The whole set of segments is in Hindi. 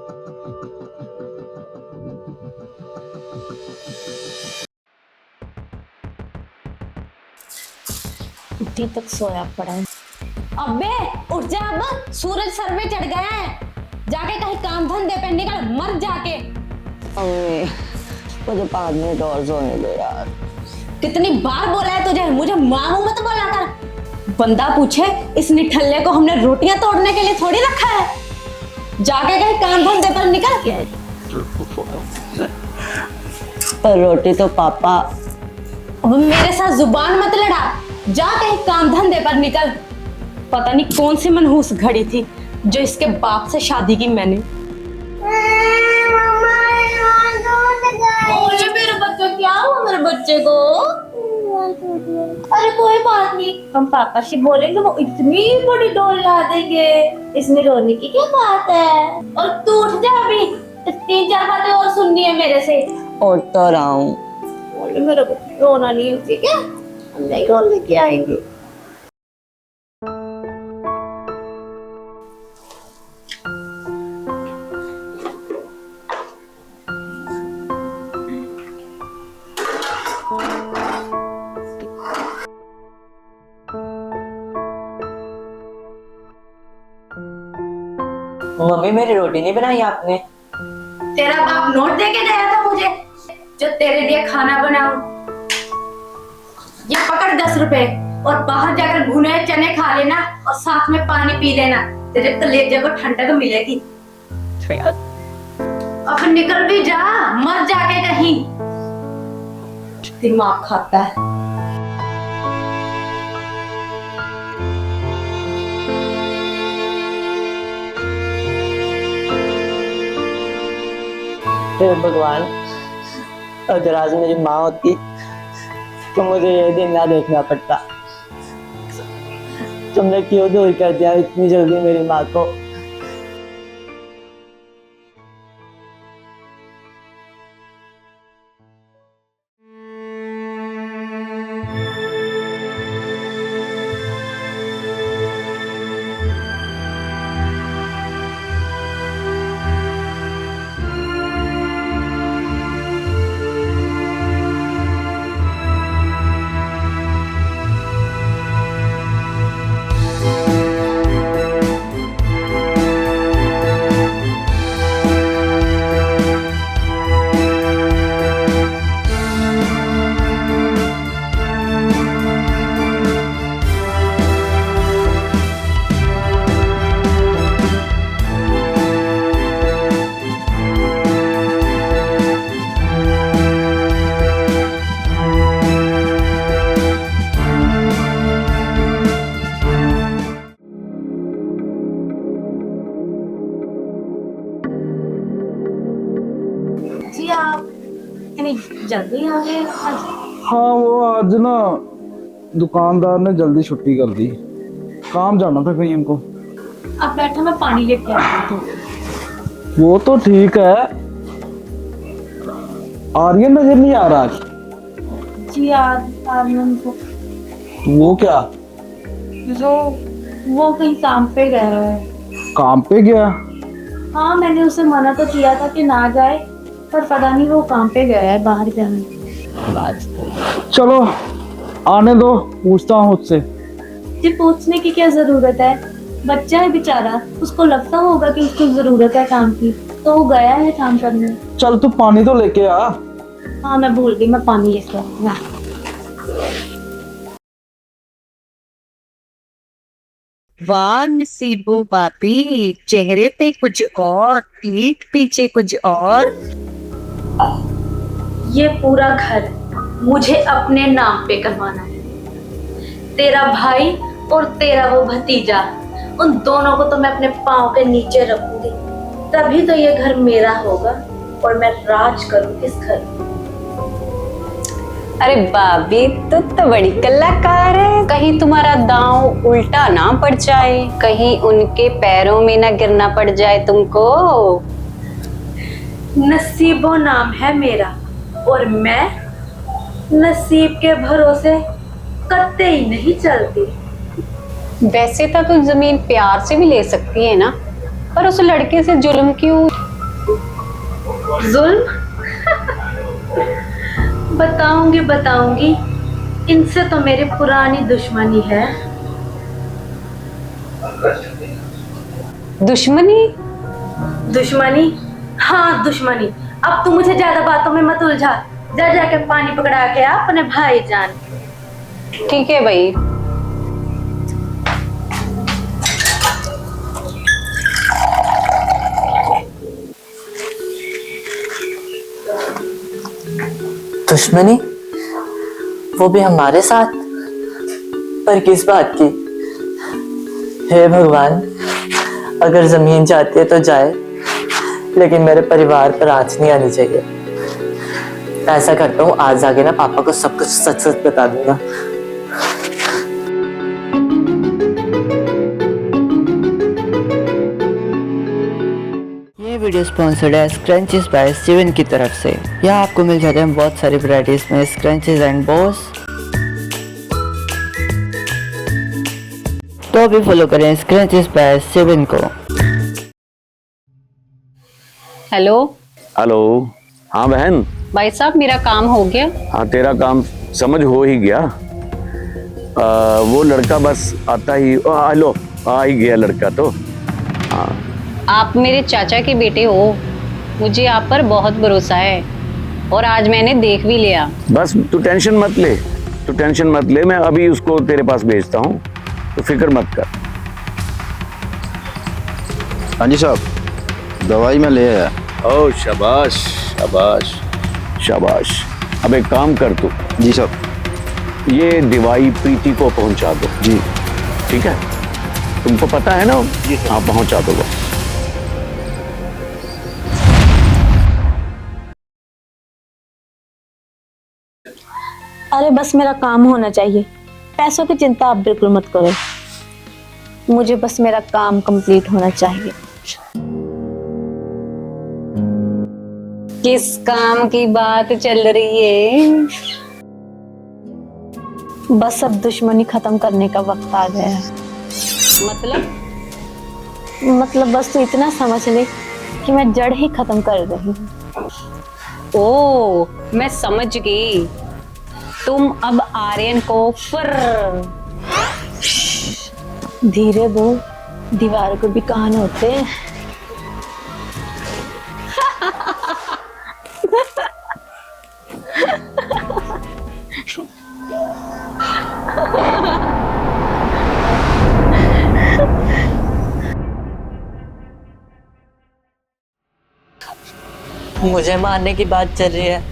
अभी तक सोया पड़ा है। अबे उठ जा, अब सूरज सर में चढ़ गया है। जाके कहीं काम धंधे पे निकल, मर जाके। अम्मी मुझे 5 मिनट और सोने दो यार। कितनी बार बोला है तुझे, मुझे मामू मत बोला कर। बंदा पूछे इस निठल्ले को हमने रोटियां तोड़ने के लिए थोड़ी रखा है। जाके कहीं काम धंधे पर निकल। पर रोटी तो पापा। अब मेरे साथ जुबान मत लड़ा, जा कहीं काम धंधे पर निकल। पता नहीं कौन सी मनहूस घड़ी थी जो इसके बाप से शादी की मैंने। मेरे बच्चे, क्या हुआ मेरे बच्चे को? अरे कोई बात नहीं, हम पापा से बोलेंगे, वो इतनी बड़ी डोल ला देंगे। इसमें रोने की क्या बात है? और तू उठ जा, अभी 3-4 बातें और सुननी है मेरे से। उठ तो रहा हूँ। मेरा रोना नहीं है, ठीक है? हम नहीं रोल लेके आएंगे। मम्मी मेरी रोटी नहीं बनाई आपने? तेरा बाप नोट दे के गया था मुझे जो तेरे लिए खाना बनाऊं। ये पकड़ 10 रुपए और बाहर जाकर भुने चने खा लेना और साथ में पानी पी लेना। तेरे कलेजे को ठंडक मिलेगी। अब निकल भी जा, मर जाके कहीं। दिमाग खाता है। हे भगवान, अगर आज मेरी माँ होती तो मुझे ये दिन ना देखना पड़ता। तुमने क्यों दूर कर दिया इतनी जल्दी मेरी माँ को? जी आप जल्दी आ गए आज? हाँ वो आज ना दुकानदार ने जल्दी छुट्टी कर दी, काम जाना था कहीं इनको। आप बैठो, मैं पानी लेके आती हूँ। वो तो ठीक है, आर्यन नजर नहीं आ रहा आज। जी आर्यन को वो क्या? जो वो कहीं काम पे गया है। काम पे गया? हाँ मैंने उसे मना तो किया था कि ना जाए, पर पता नहीं वो काम पे गया है बाहर जाने। चलो आने दो, पूछता हूँ उससे। जी पूछने की क्या जरूरत है, बच्चा है बेचारा, उसको लगता होगा कि उसको जरूरत है काम की, तो वो गया है काम करने। चल तू पानी तो लेके आ। हाँ मैं भूल गई, मैं पानी लेके आऊंगा। वाह नसीबो भाभी, चेहरे पे कुछ और, पीठ पीछे कुछ और। ये पूरा घर मुझे अपने नाम पे करवाना है। तेरा भाई और तेरा वो भतीजा, उन दोनों को तो मैं अपने पाँव के नीचे रखूंगी, तभी तो ये घर मेरा होगा और मैं राज करूंगी इस घर में। अरे भाभी तू तो बड़ी कलाकार है। कहीं तुम्हारा दांव उल्टा ना पड़ जाए, कहीं उनके पैरों में ना गिरना पड़ जाए तुमको। नसीबो नाम है मेरा और मैं नसीब के भरोसे कत्ते ही नहीं चलती। वैसे तो तू जमीन प्यार से भी ले सकती है ना, पर उस लड़के से जुल्म क्यों? जुल्म? बताऊंगी बताऊंगी, इनसे तो मेरी पुरानी दुश्मनी है। दुश्मनी? दुश्मनी? हाँ दुश्मनी। अब तू मुझे ज्यादा बातों में मत उलझा। जा जाके पानी पकड़ा के आ अपने भाईजान। ठीक है भाई। दुश्मनी? वो भी हमारे साथ? पर किस बात की? हे भगवान, अगर जमीन जाती है तो जाए, लेकिन मेरे परिवार पर आँच नहीं आनी चाहिए। ऐसा करता हूँ, आज आगे ना पापा को सब कुछ सच सच बता दूंगा। ये वीडियो स्पॉन्सर्ड है स्क्रंचेस बाय स्टीवन की तरफ से। यहाँ आपको मिल जाते हैं बहुत सारी वैरायटीज में स्क्रंचेस एंड बॉस। तो अभी फॉलो करें स्क्रंचेस बाय स्टीवन को। Hello hello. हाँ बहन। भाई साहब, मेरा काम हो गया? हाँ, तेरा काम समझ हो ही गया। वो लड़का बस आता ही, हेलो, आ ही गया लड़का तो। हाँ। आप मेरे चाचा के बेटे हो, मुझे आप पर बहुत भरोसा है और आज मैंने देख भी लिया। बस तू टेंशन मत ले, तू टेंशन मत ले, मैं अभी उसको तेरे पास भेजता हूँ, तो फिक्र मत कर। हाँ जी साहब, दवाई मैं ले आया। ओ शाबाश शाबाश शाबाश। अब एक काम कर तू, जी साहब। ये दवाई प्रीति को पहुंचा दो। जी ठीक है, तुमको पता है ना? हाँ, पहुंचा दो बस। अरे बस मेरा काम होना चाहिए, पैसों की चिंता आप बिल्कुल मत करो। मुझे बस मेरा काम कंप्लीट होना चाहिए। किस काम की बात चल रही है? बस अब दुश्मनी खत्म करने का वक्त आ गया है। मतलब बस तू इतना समझ ले कि मैं जड़ ही खत्म कर रही हूँ। ओ, मैं समझ गई। तुम अब आर्यन को धीरे बोल, दीवार को भी कान होते हैं। मुझे मारने की बात चल रही है।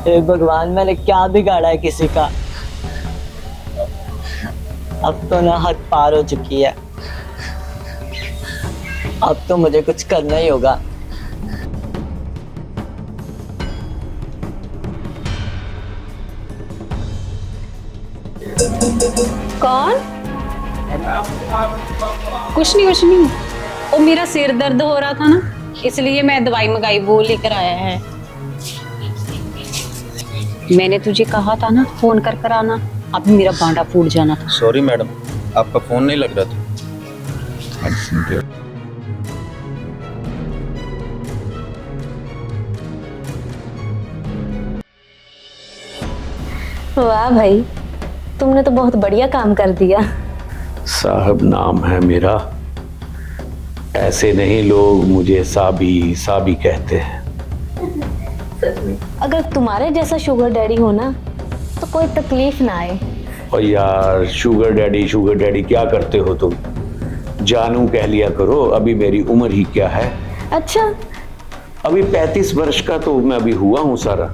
हे भगवान, मैंने क्या बिगाड़ा है किसी का? अब तो ना हद पार हो चुकी है। अब तो मुझे कुछ करना ही होगा। कौन? कुछ नहीं। वो मेरा सिर दर्द हो रहा था ना, इसलिए मैं दवाई मंगाई, वो लेकर आया है। मैंने तुझे कहा था ना फोन कर आना, अभी मेरा बांडा फूट जाना था। सॉरी मैडम, आपका फोन नहीं लग रहा था। वाह भाई, तुमने तो बहुत बढ़िया काम कर दिया। साहब नाम है मेरा, ऐसे नहीं लोग मुझे साबी साबी कहते हैं। अगर तुम्हारे जैसा शुगर डैडी हो ना तो कोई तकलीफ ना आए। और यार शुगर डैडी क्या करते हो तुम? जानू कह लिया करो, अभी मेरी उम्र ही क्या है। अच्छा, अभी 35 वर्ष का तो मैं अभी हुआ हूँ सारा,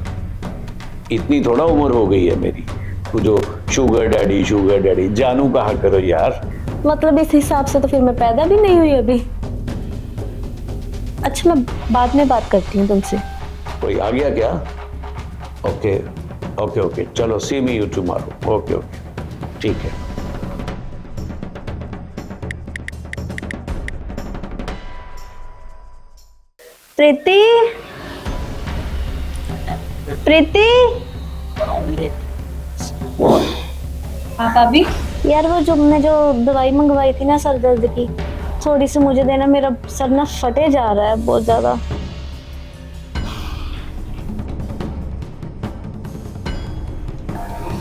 इतनी थोड़ा उम्र हो गई है मेरी। तो जो शुगर डैडी जानू कहा करो यार। मतलब इस हिसाब से तो फिर मैं पैदा भी नहीं हुई अभी। अच्छा, मैं बाद में बात करती हूँ तुमसे। कोई आ गया क्या? ओके, चलो सी मी यू टुमारो। ओके, ठीक है। प्रीति, हाँ भाभी। यार वो जो मैं जो दवाई मंगवाई थी ना सर दर्द की, थोड़ी सी मुझे देना, मेरा सर ना फटे जा रहा है बहुत ज्यादा।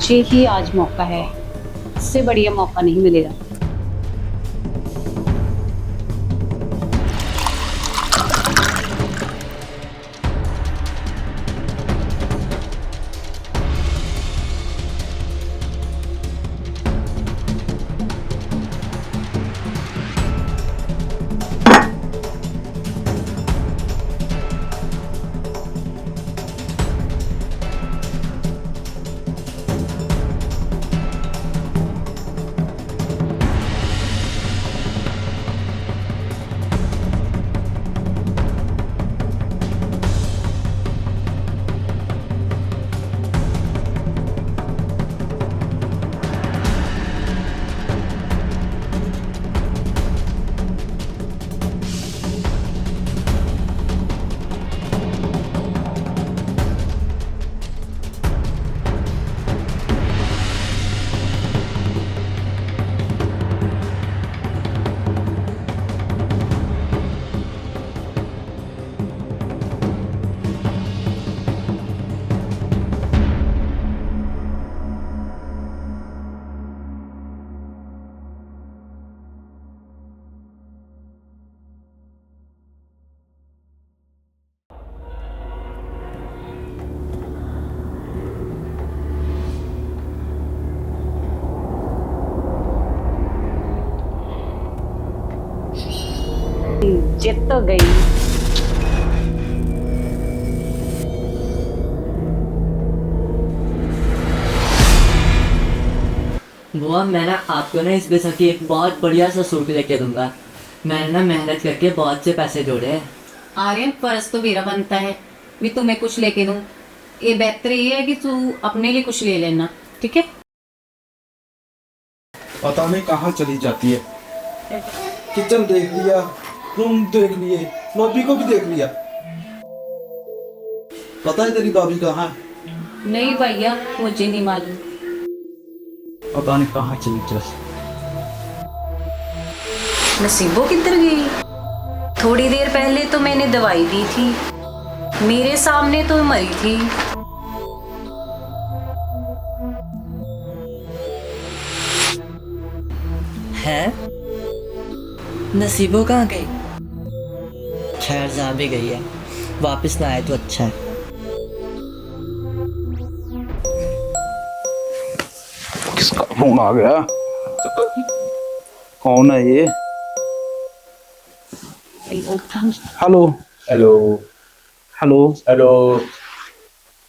ये ही आज मौका है, इससे बढ़िया मौका नहीं मिलेगा। जीत तो गई। बुआ मैं ना आपको ना इस बैसाखी एक बहुत बढ़िया सा सूट लेके दूंगा। मैंने ना मेहनत करके बहुत से पैसे जोड़े हैं। आर्यन, फर्ज तो मेरा बनता है भी तुम्हें कुछ लेके दूं। ये बेहतर ये है कि तू अपने लिए कुछ ले लेना, ठीक है? पता नहीं कहाँ चली जाती है। किचन देख लिया, रूम देख लिए, लॉबी को भी देख लिया। पता है तेरी भाभी कहाँ है? नहीं भैया, मुझे नहीं मालूम। पता नहीं कहाँ चली जाती। नसीबो किधर गई? थोड़ी देर पहले तो मैंने दवाई दी थी, मेरे सामने तो मरी थी। है नसीबो कहाँ गई? खैर जहाँ भी गई है, वापस ना आए तो अच्छा है। किसका फोन आ गया? कौन है ये? Hello hello hello hello.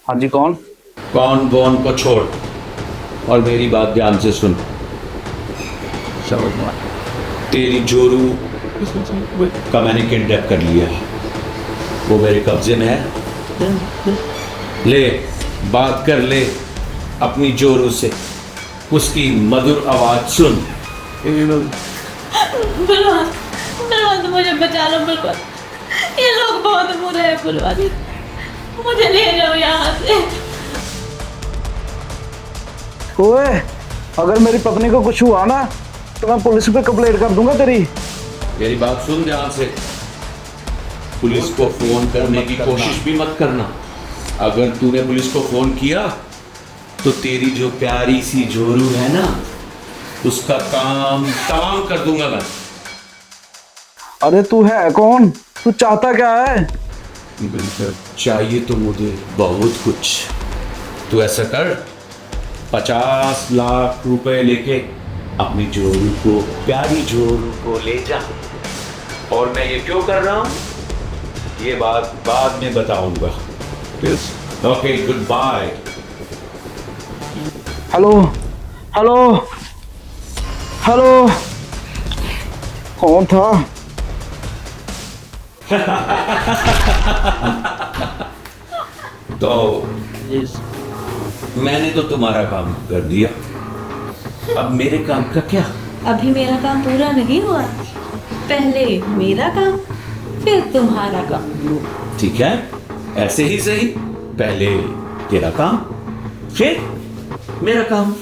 हाँ जी, कौन? कौन कौन को छोड़ और मेरी बात ध्यान से सुन। तेरी जोरू का मैंने किडनैप कर लिया है, वो मेरे कब्जे में है। ले बात कर ले अपनी जोरू से, उसकी मधुर आवाज सुन। बुलवान, बुलवान मुझे बचा लो बुलवान, ये लोग बहुत बुरे हैं बुलवान, मुझे ले जाओ यहाँ से। ओए, अगर मेरी पत्नी को कुछ हुआ ना तो मैं पुलिस पे कंप्लेंट कर दूंगा तेरी। मेरी बात सुन ध्यान से, पुलिस को फोन करने की कोशिश भी मत करना। अगर तूने पुलिस को फोन किया तो तेरी जो प्यारी सी जोरू है ना, उसका काम तमाम कर दूंगा मैं। अरे तू है कौन? तू चाहता क्या है? चाहिए तो मुझे बहुत कुछ। तू ऐसा कर, 50 लाख रुपए लेके अपनी जोरू को, प्यारी जोरू को ले जा। और मैं ये क्यों कर रहा हूं ये बात बाद में बताऊंगा। Okay, good bye. Hello hello hello, कौन था? तो मैंने तो तुम्हारा काम कर दिया, अब मेरे काम का क्या? अभी मेरा काम पूरा नहीं हुआ, पहले मेरा काम फिर तुम्हारा काम। ठीक है, ऐसे ही सही। पहले तेरा काम फिर मेरा काम।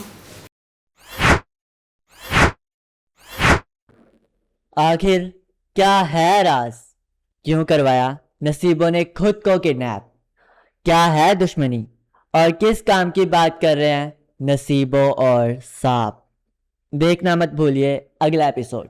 आखिर क्या है राज? क्यों करवाया नसीबों ने खुद को किडनैप? क्या है दुश्मनी और किस काम की बात कर रहे हैं नसीबों और सांप? देखना मत भूलिए अगला एपिसोड।